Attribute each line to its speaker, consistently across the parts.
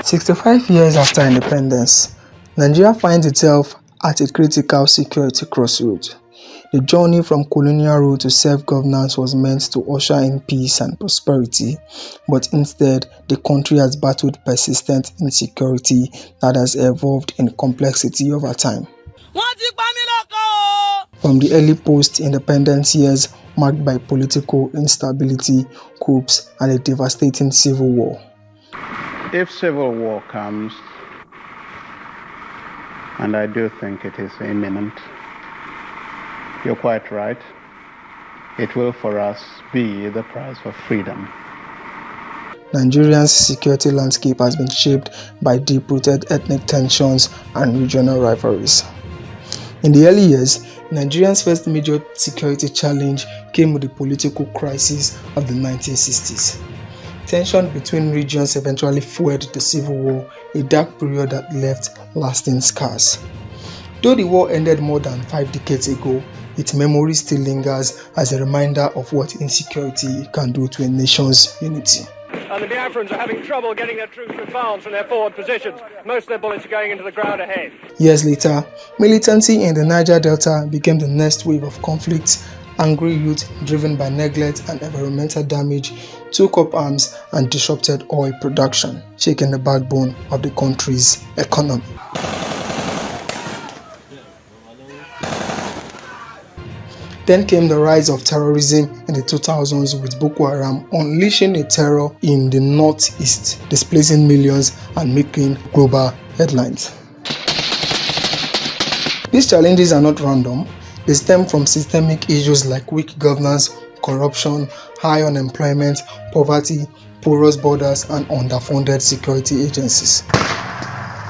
Speaker 1: 65 years after independence, Nigeria finds itself at a critical security crossroads. The journey from colonial rule to self-governance was meant to usher in peace and prosperity, but instead, the country has battled persistent insecurity that has evolved in complexity over time. From the early post-independence years marked by political instability, coups, and a devastating civil war.
Speaker 2: If civil war comes, and I do think it is imminent, you're quite right, it will for us be the price of freedom.
Speaker 1: Nigeria's security landscape has been shaped by deep-rooted ethnic tensions and regional rivalries. In the early years, Nigeria's first major security challenge came with the political crisis of the 1960s. Tension between regions eventually fueled the Civil War, a dark period that left lasting scars. Though the war ended more than 5 decades ago, its memory still lingers as a reminder of what insecurity can do to a nation's unity.
Speaker 3: And the Biafrans are having trouble getting their troops to advance from their forward positions. Most of their bullets are going into the ground ahead.
Speaker 1: Years later, militancy in the Niger Delta became the next wave of conflicts. Angry youth, driven by neglect and environmental damage, took up arms and disrupted oil production, shaking the backbone of the country's economy. Then came the rise of terrorism in the 2000s with Boko Haram unleashing a terror in the northeast, displacing millions and making global headlines. These challenges are not random. They stem from systemic issues like weak governance, corruption, high unemployment, poverty, porous borders, and underfunded security agencies.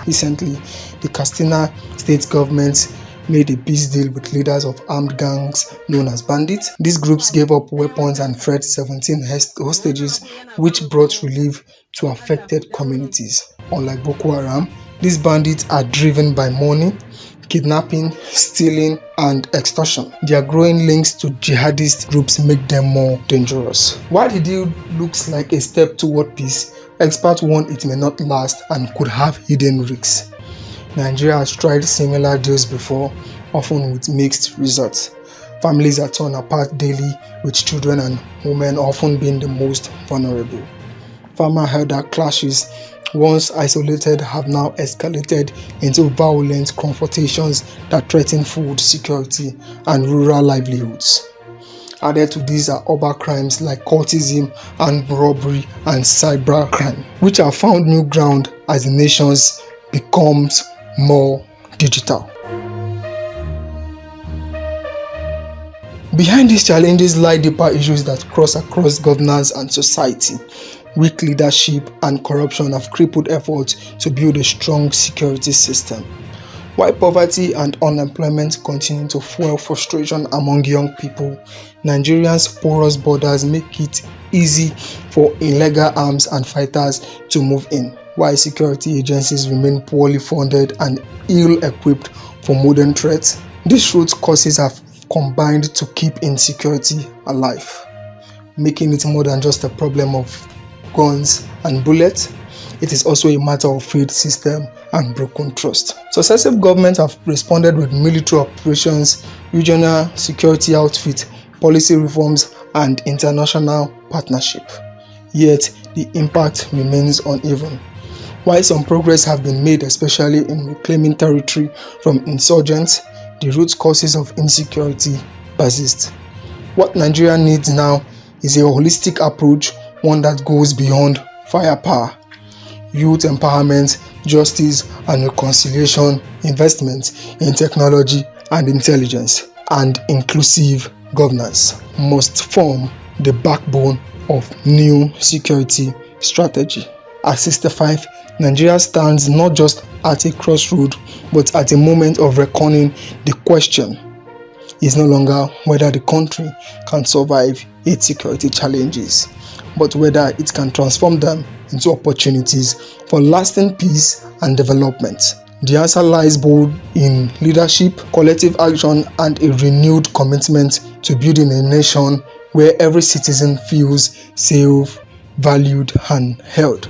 Speaker 1: Recently, the Katsina state government made a peace deal with leaders of armed gangs known as bandits. These groups gave up weapons and freed 17 hostages, which brought relief to affected communities. Unlike Boko Haram, these bandits are driven by money, kidnapping, stealing, and extortion. Their growing links to jihadist groups make them more dangerous. While the deal looks like a step toward peace, experts warn it may not last and could have hidden risks. Nigeria has tried similar deals before, often with mixed results. Families are torn apart daily, with children and women often being the most vulnerable. Farmer-herder clashes, once isolated, have now escalated into violent confrontations that threaten food security and rural livelihoods. Added to these are other crimes like cultism, armed robbery, and cybercrime, which have found new ground as the nation becomes more digital. Behind these challenges lie deeper issues that cross across governance and society. Weak leadership and corruption have crippled efforts to build a strong security system. While poverty and unemployment continue to fuel frustration among young people, Nigeria's porous borders make it easy for illegal arms and fighters to move in, while security agencies remain poorly funded and ill-equipped for modern threats. These root causes have combined to keep insecurity alive, making it more than just a problem of guns and bullets. It is also a matter of failed system and broken trust. Successive governments have responded with military operations, regional security outfits, policy reforms, and international partnership. Yet, the impact remains uneven. While some progress have been made, especially in reclaiming territory from insurgents, the root causes of insecurity persist. What Nigeria needs now is a holistic approach, one that goes beyond firepower. Youth empowerment, justice and reconciliation, investment in technology and intelligence, and inclusive governance must form the backbone of new security strategy. At 65, Nigeria stands not just at a crossroad, but at a moment of reckoning. The question is no longer whether the country can survive its security challenges, but whether it can transform them into opportunities for lasting peace and development. The answer lies both in leadership, collective action, and a renewed commitment to building a nation where every citizen feels safe, valued, and held.